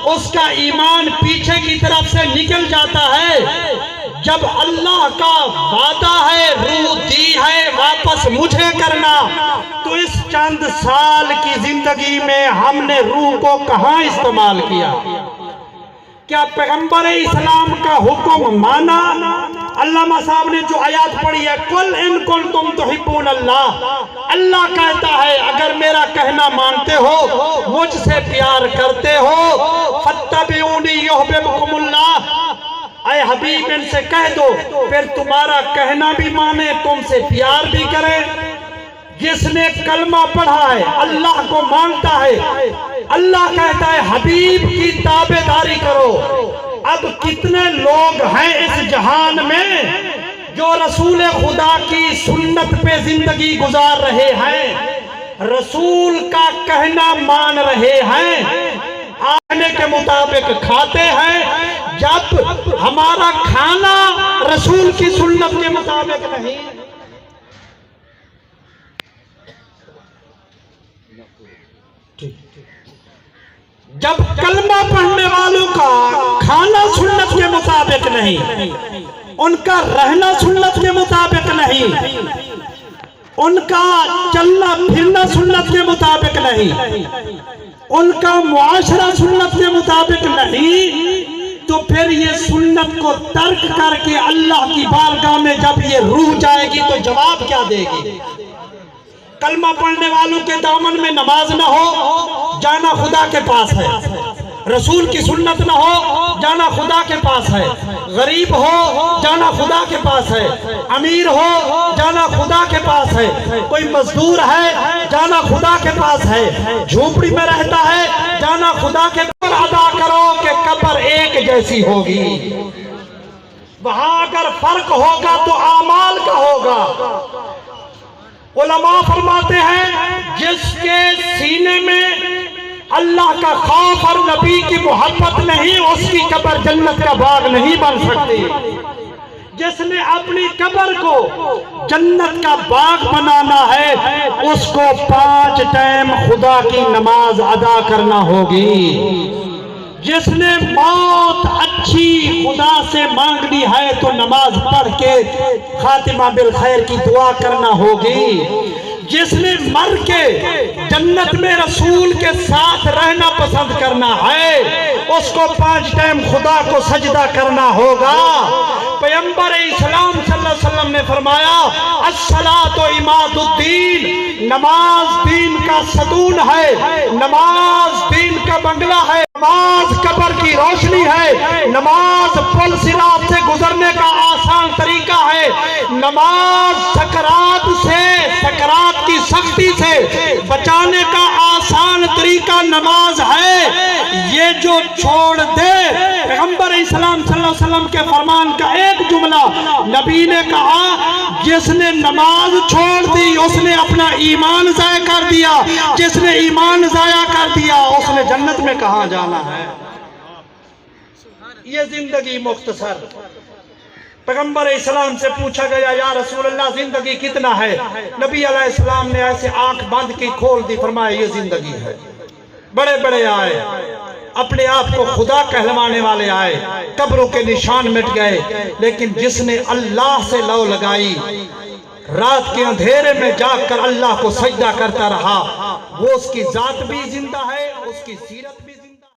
اس کا ایمان پیچھے کی طرف سے نکل جاتا ہے۔ جب اللہ کا وعدہ ہے روح دی ہے واپس مجھے کرنا، تو اس چند سال کی زندگی میں ہم نے روح کو کہاں استعمال کیا؟ کیا پیغمبر اسلام کا حکم مانا؟ علامہ صاحب نے جو آیات پڑھی ہے، قُلْ إِن كُنتُمْ تُحِبُّونَ اللَّهَ، اللہ کہتا ہے اگر میرا کہنا مانتے ہو، مجھ سے پیار کرتے ہو، فَاتَّبِعُونِي يُحْبِبْكُمُ اللَّهُ، اے حبیب ان سے کہہ دو پھر تمہارا کہنا بھی مانے، تم سے پیار بھی کرے۔ جس نے کلمہ پڑھا ہے اللہ کو مانتا ہے، اللہ کہتا ہے حبیب کی تابعداری کرو۔ اب کتنے لوگ ہیں اس جہان میں جو رسول خدا کی سنت پہ زندگی گزار رہے ہیں، رسول کا کہنا مان رہے ہیں، آنے کے مطابق کھاتے ہیں، جب ہمارا کھانا رسول کی سنت کے مطابق نہیں۔ جب کلمہ پڑھنے والوں کا کھانا سنت کے مطابق نہیں، ان کا رہنا سنت کے مطابق نہیں، ان کا چلنا پھرنا سنت کے مطابق نہیں، ان کا معاشرہ سنت کے مطابق نہیں، تو پھر یہ سنت کو ترک کر کے اللہ کی بارگاہ میں جب یہ روح جائے گی تو جواب کیا دے گی؟ کلمہ پڑھنے والوں کے دامن میں نماز نہ ہو، جانا خدا کے پاس ہے، رسول کی سنت نہ ہو، جانا خدا کے پاس ہے، غریب ہو جانا خدا کے پاس ہے، امیر ہو جانا خدا کے پاس ہے، کوئی مزدور ہے جانا خدا کے پاس ہے، جھوپڑی میں رہتا ہے جانا خدا کے پاس۔ ادا کرو کہ قبر ایک جیسی ہوگی، وہاں اگر فرق ہوگا تو اعمال کا ہوگا۔ علماء فرماتے ہیں جس کے سینے میں اللہ کا خوف اور نبی کی محبت نہیں، اس کی قبر جنت کا باغ نہیں بن سکتی۔ جس نے اپنی قبر کو جنت کا باغ بنانا ہے، اس کو 5 ٹائم خدا کی نماز ادا کرنا ہوگی۔ جس نے موت اچھی خدا سے مانگنی ہے تو نماز پڑھ کے خاتمہ بالخیر کی دعا کرنا ہوگی۔ جس نے مر کے جنت میں رسول کے ساتھ رہنا پسند کرنا ہے، اس کو 5 ٹائم خدا کو سجدہ کرنا ہوگا۔ پیغمبر اسلام صلی اللہ علیہ وسلم نے فرمایا الصلاۃ عماد الدین، نماز دین کا ستون ہے، نماز دین کا بنگلہ ہے، نماز قبر کی روشنی ہے، نماز پل صراط سے گزرنے کا آسان طریقہ ہے، نماز سکرات سے، سکرات کی سختی سے بچانے کا آسان طریقہ نماز ہے۔ یہ جو چھوڑ دے، پیغمبر اسلام صلی اللہ علیہ وسلم کے فرمان کا ایک جملہ نبی نے کہا، جس نے نماز چھوڑ دی اس نے اپنا ایمان ضائع کر دیا، جس نے ایمان ضائع کر دیا اس نے جنت میں کہاں جانا ہے۔ یہ زندگی مختصر۔ پیغمبر اسلام سے پوچھا گیا یا رسول اللہ زندگی کتنا ہے؟ نبی علیہ السلام نے ایسے آنکھ بند کی کھول دی، فرمایا یہ زندگی ہے۔ بڑے بڑے آئے، اپنے آپ کو خدا کہلوانے والے آئے، قبروں کے نشان مٹ گئے، لیکن جس نے اللہ سے لو لگائی، رات کے اندھیرے میں جاگ کر اللہ کو سجدہ کرتا رہا، وہ اس کی ذات بھی زندہ ہے، اس کی سیرت